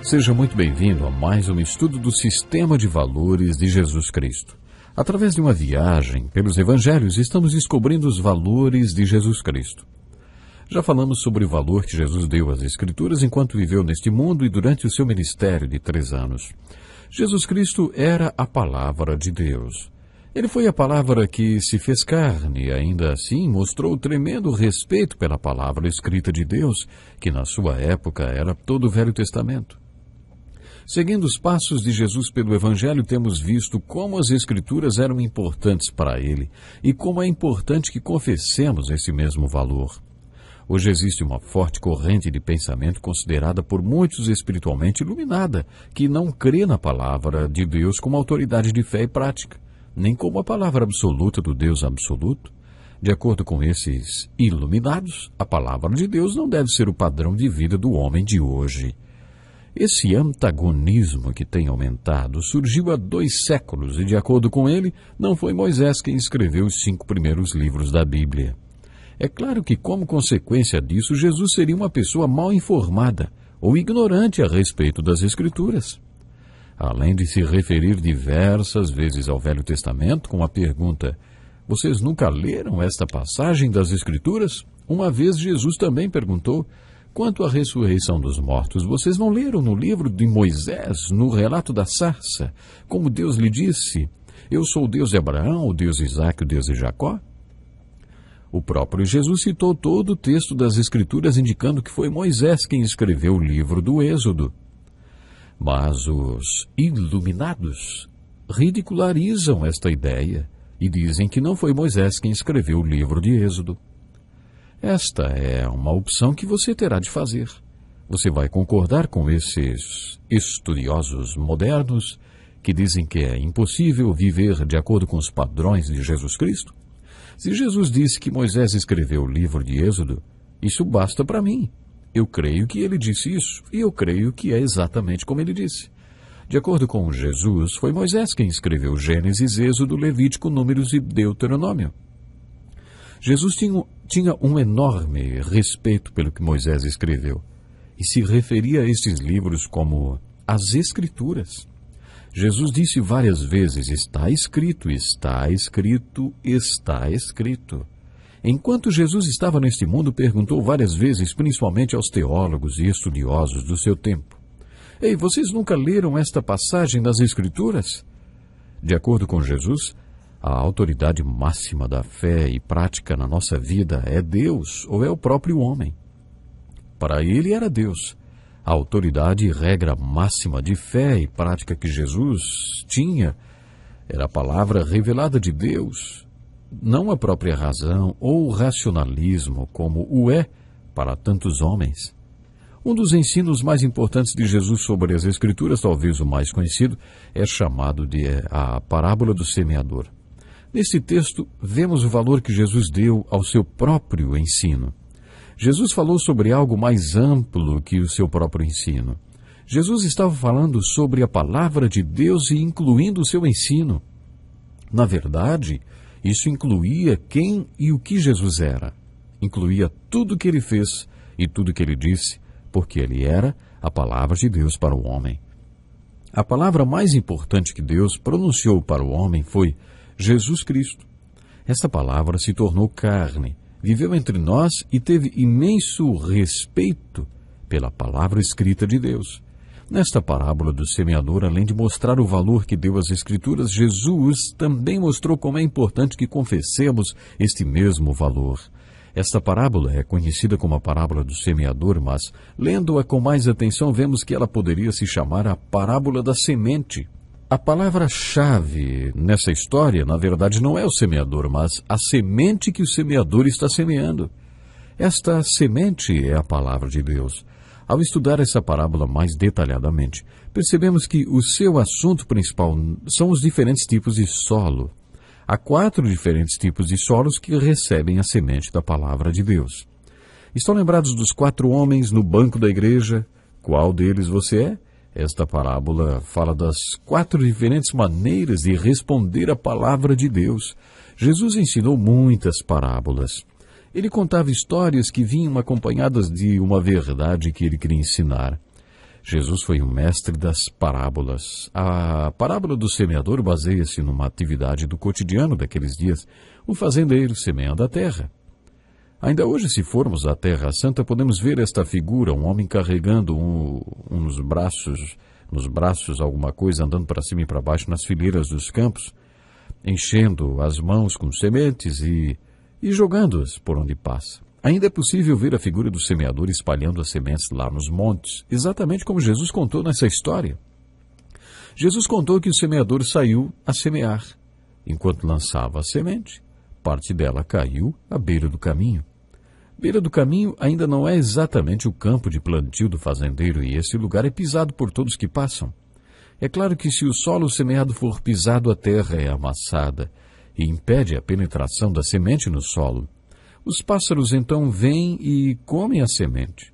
Seja muito bem-vindo a mais um estudo do Sistema de Valores de Jesus Cristo. Através de uma viagem pelos Evangelhos, estamos descobrindo os valores de Jesus Cristo. Já falamos sobre o valor que Jesus deu às Escrituras enquanto viveu neste mundo e durante o seu ministério de 3 anos. Jesus Cristo era a Palavra de Deus. Ele foi a Palavra que se fez carne e ainda assim mostrou tremendo respeito pela Palavra escrita de Deus, que na sua época era todo o Velho Testamento. Seguindo os passos de Jesus pelo Evangelho, temos visto como as Escrituras eram importantes para ele e como é importante que confessemos esse mesmo valor. Hoje existe uma forte corrente de pensamento considerada por muitos espiritualmente iluminada, que não crê na Palavra de Deus como autoridade de fé e prática, nem como a palavra absoluta do Deus absoluto. De acordo com esses iluminados, a Palavra de Deus não deve ser o padrão de vida do homem de hoje. Esse antagonismo que tem aumentado surgiu há 2 séculos e, de acordo com ele, não foi Moisés quem escreveu os 5 primeiros livros da Bíblia. É claro que, como consequência disso, Jesus seria uma pessoa mal informada ou ignorante a respeito das Escrituras. Além de se referir diversas vezes ao Velho Testamento com a pergunta: "Vocês nunca leram esta passagem das Escrituras?" Uma vez Jesus também perguntou: "Quanto à ressurreição dos mortos, vocês não leram no livro de Moisés, no relato da sarça, como Deus lhe disse: 'Eu sou o Deus de Abraão, o Deus de Isaque, o Deus de Jacó'?" O próprio Jesus citou todo o texto das Escrituras, indicando que foi Moisés quem escreveu o livro do Êxodo. Mas os iluminados ridicularizam esta ideia e dizem que não foi Moisés quem escreveu o livro de Êxodo. Esta é uma opção que você terá de fazer. Você vai concordar com esses estudiosos modernos que dizem que é impossível viver de acordo com os padrões de Jesus Cristo? Se Jesus disse que Moisés escreveu o livro de Êxodo, isso basta para mim. Eu creio que ele disse isso, e eu creio que é exatamente como ele disse. De acordo com Jesus, foi Moisés quem escreveu Gênesis, Êxodo, Levítico, Números e Deuteronômio. Jesus tinha um enorme respeito pelo que Moisés escreveu, e se referia a estes livros como as Escrituras. Jesus disse várias vezes: "Está escrito, está escrito, está escrito." Enquanto Jesus estava neste mundo, perguntou várias vezes, principalmente aos teólogos e estudiosos do seu tempo: "Ei, vocês nunca leram esta passagem das Escrituras?" De acordo com Jesus, a autoridade máxima da fé e prática na nossa vida é Deus ou é o próprio homem. Para ele era Deus. A autoridade e regra máxima de fé e prática que Jesus tinha era a palavra revelada de Deus, não a própria razão ou racionalismo, como o é para tantos homens. Um dos ensinos mais importantes de Jesus sobre as Escrituras, talvez o mais conhecido, é chamado de a parábola do semeador. Neste texto, vemos o valor que Jesus deu ao seu próprio ensino. Jesus falou sobre algo mais amplo que o seu próprio ensino. Jesus estava falando sobre a palavra de Deus e incluindo o seu ensino. Na verdade, isso incluía quem e o que Jesus era. Incluía tudo o que ele fez e tudo o que ele disse, porque ele era a palavra de Deus para o homem. A palavra mais importante que Deus pronunciou para o homem foi Jesus Cristo. Esta palavra se tornou carne, viveu entre nós e teve imenso respeito pela palavra escrita de Deus. Nesta parábola do semeador, além de mostrar o valor que deu às Escrituras, Jesus também mostrou como é importante que confessemos este mesmo valor. Esta parábola é conhecida como a parábola do semeador, mas, lendo-a com mais atenção, vemos que ela poderia se chamar a parábola da semente. A palavra-chave nessa história, na verdade, não é o semeador, mas a semente que o semeador está semeando. Esta semente é a palavra de Deus. Ao estudar essa parábola mais detalhadamente, percebemos que o seu assunto principal são os diferentes tipos de solo. Há 4 diferentes tipos de solos que recebem a semente da palavra de Deus. Estão lembrados dos 4 homens no banco da igreja? Qual deles você é? Esta parábola fala das 4 diferentes maneiras de responder à palavra de Deus. Jesus ensinou muitas parábolas. Ele contava histórias que vinham acompanhadas de uma verdade que ele queria ensinar. Jesus foi um mestre das parábolas. A parábola do semeador baseia-se numa atividade do cotidiano daqueles dias, o fazendeiro semeando a terra. Ainda hoje, se formos à Terra Santa, podemos ver esta figura, um homem carregando nos braços alguma coisa, andando para cima e para baixo nas fileiras dos campos, enchendo as mãos com sementes e jogando-as por onde passa. Ainda é possível ver a figura do semeador espalhando as sementes lá nos montes, exatamente como Jesus contou nessa história. Jesus contou que o semeador saiu a semear. Enquanto lançava a semente, parte dela caiu à beira do caminho. Beira do caminho ainda não é exatamente o campo de plantio do fazendeiro, e esse lugar é pisado por todos que passam. É claro que se o solo semeado for pisado, a terra é amassada e impede a penetração da semente no solo. Os pássaros então vêm e comem a semente.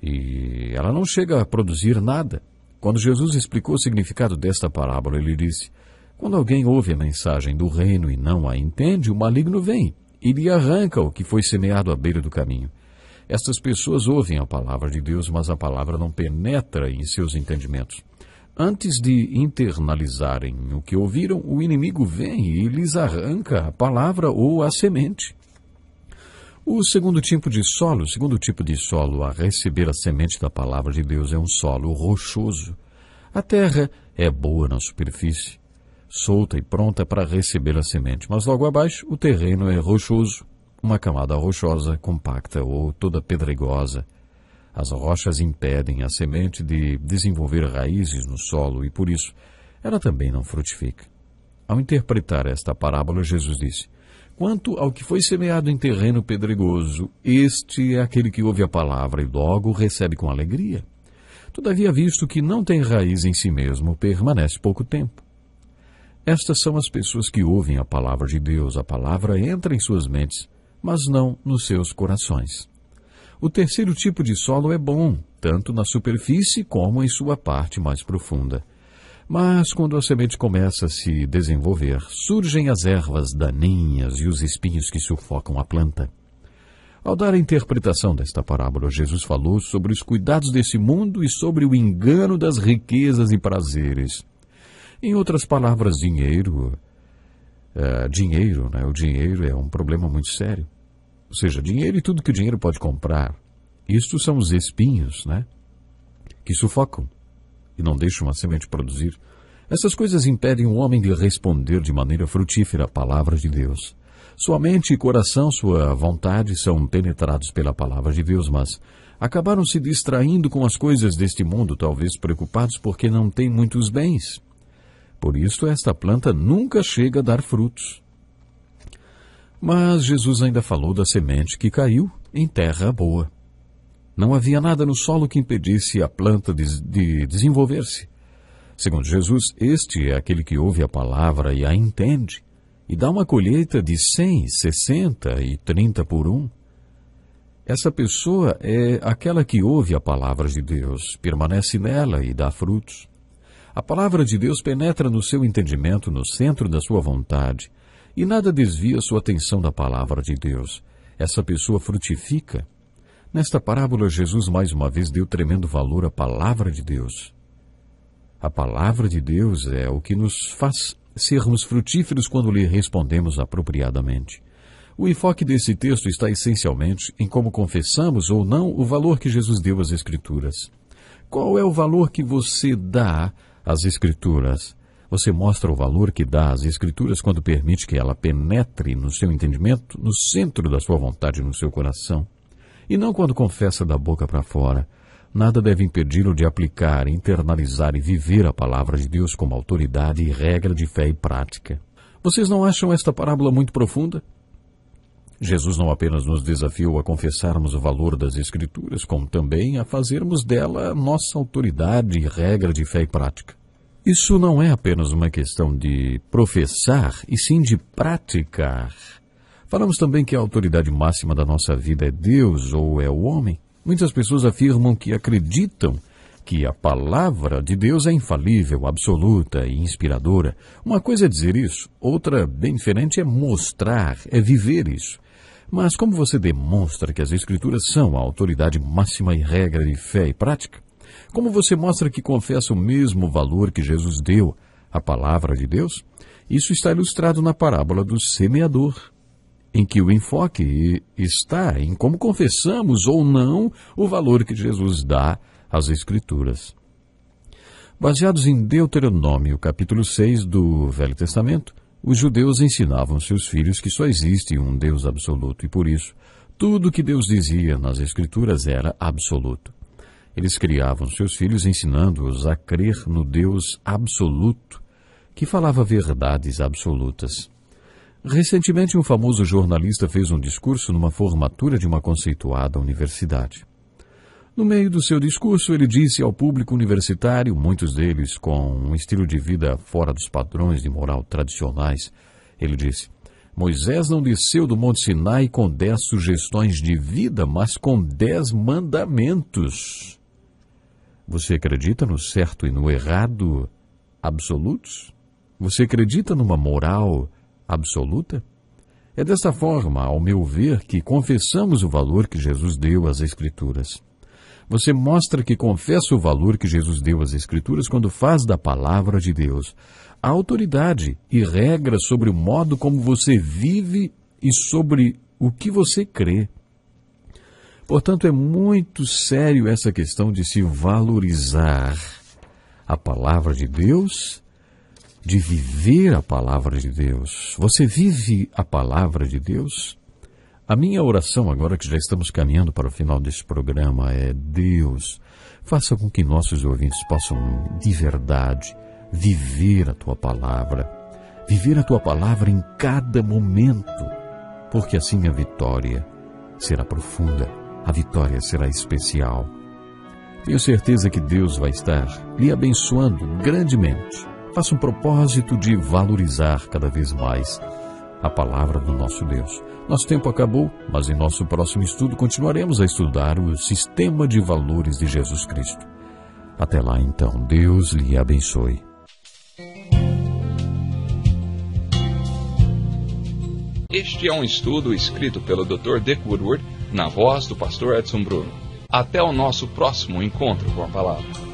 E ela não chega a produzir nada. Quando Jesus explicou o significado desta parábola, ele disse: quando alguém ouve a mensagem do reino e não a entende, o maligno vem e lhe arranca o que foi semeado à beira do caminho. Estas pessoas ouvem a palavra de Deus, mas a palavra não penetra em seus entendimentos. Antes de internalizarem o que ouviram, o inimigo vem e lhes arranca a palavra ou a semente. O segundo tipo de solo a receber a semente da palavra de Deus é um solo rochoso. A terra é boa na superfície, solta e pronta para receber a semente, mas logo abaixo o terreno é rochoso, uma camada rochosa, compacta ou toda pedregosa. As rochas impedem a semente de desenvolver raízes no solo e, por isso, ela também não frutifica. Ao interpretar esta parábola, Jesus disse: quanto ao que foi semeado em terreno pedregoso, este é aquele que ouve a palavra e logo recebe com alegria. Todavia, visto que não tem raiz em si mesmo, permanece pouco tempo. Estas são as pessoas que ouvem a palavra de Deus. A palavra entra em suas mentes, mas não nos seus corações. O terceiro tipo de solo é bom, tanto na superfície como em sua parte mais profunda. Mas quando a semente começa a se desenvolver, surgem as ervas daninhas e os espinhos que sufocam a planta. Ao dar a interpretação desta parábola, Jesus falou sobre os cuidados desse mundo e sobre o engano das riquezas e prazeres. Em outras palavras, o dinheiro é um problema muito sério. Ou seja, dinheiro e tudo que o dinheiro pode comprar. Isto são os espinhos, que sufocam e não deixam a semente produzir. Essas coisas impedem o homem de responder de maneira frutífera à palavra de Deus. Sua mente e coração, sua vontade são penetrados pela palavra de Deus, mas acabaram se distraindo com as coisas deste mundo, talvez preocupados porque não têm muitos bens. Por isso, esta planta nunca chega a dar frutos. Mas Jesus ainda falou da semente que caiu em terra boa. Não havia nada no solo que impedisse a planta de desenvolver-se. Segundo Jesus, este é aquele que ouve a palavra e a entende, e dá uma colheita de 100, 60 e 30 por um. Essa pessoa é aquela que ouve a palavra de Deus, permanece nela e dá frutos. A palavra de Deus penetra no seu entendimento, no centro da sua vontade, e nada desvia sua atenção da palavra de Deus. Essa pessoa frutifica. Nesta parábola, Jesus mais uma vez deu tremendo valor à palavra de Deus. A palavra de Deus é o que nos faz sermos frutíferos quando lhe respondemos apropriadamente. O enfoque desse texto está essencialmente em como confessamos ou não o valor que Jesus deu às Escrituras. Qual é o valor que você dá às Escrituras? Você mostra o valor que dá às Escrituras quando permite que ela penetre no seu entendimento, no centro da sua vontade, no seu coração. E não quando confessa da boca para fora. Nada deve impedi-lo de aplicar, internalizar e viver a palavra de Deus como autoridade e regra de fé e prática. Vocês não acham esta parábola muito profunda? Jesus não apenas nos desafiou a confessarmos o valor das Escrituras, como também a fazermos dela nossa autoridade e regra de fé e prática. Isso não é apenas uma questão de professar, e sim de praticar. Falamos também que a autoridade máxima da nossa vida é Deus ou é o homem. Muitas pessoas afirmam que acreditam que a palavra de Deus é infalível, absoluta e inspiradora. Uma coisa é dizer isso, outra, bem diferente, é mostrar, é viver isso. Mas como você demonstra que as Escrituras são a autoridade máxima e regra de fé e prática? Como você mostra que confessa o mesmo valor que Jesus deu à palavra de Deus? Isso está ilustrado na parábola do semeador, em que o enfoque está em como confessamos ou não o valor que Jesus dá às Escrituras. Baseados em Deuteronômio, capítulo 6 do Velho Testamento, os judeus ensinavam seus filhos que só existe um Deus absoluto e, por isso, tudo o que Deus dizia nas Escrituras era absoluto. Eles criavam seus filhos ensinando-os a crer no Deus absoluto, que falava verdades absolutas. Recentemente, um famoso jornalista fez um discurso numa formatura de uma conceituada universidade. No meio do seu discurso, ele disse ao público universitário, muitos deles com um estilo de vida fora dos padrões de moral tradicionais, ele disse: Moisés não desceu do Monte Sinai com 10 sugestões de vida, mas com 10 mandamentos. Você acredita no certo e no errado absolutos? Você acredita numa moral absoluta? É dessa forma, ao meu ver, que confessamos o valor que Jesus deu às Escrituras. Você mostra que confessa o valor que Jesus deu às Escrituras quando faz da palavra de Deus a autoridade e regra sobre o modo como você vive e sobre o que você crê. Portanto, é muito sério essa questão de se valorizar a palavra de Deus, de viver a palavra de Deus. Você vive a palavra de Deus? A minha oração agora que já estamos caminhando para o final desse programa é: Deus, faça com que nossos ouvintes possam de verdade viver a Tua palavra em cada momento, porque assim a vitória será profunda, a vitória será especial. Tenho certeza que Deus vai estar lhe abençoando grandemente. Faça um propósito de valorizar cada vez mais a palavra do nosso Deus. Nosso tempo acabou, mas em nosso próximo estudo continuaremos a estudar o sistema de valores de Jesus Cristo. Até lá, então, Deus lhe abençoe. Este é um estudo escrito pelo Dr. Dick Woodward, na voz do pastor Edson Bruno. Até o nosso próximo encontro com a palavra.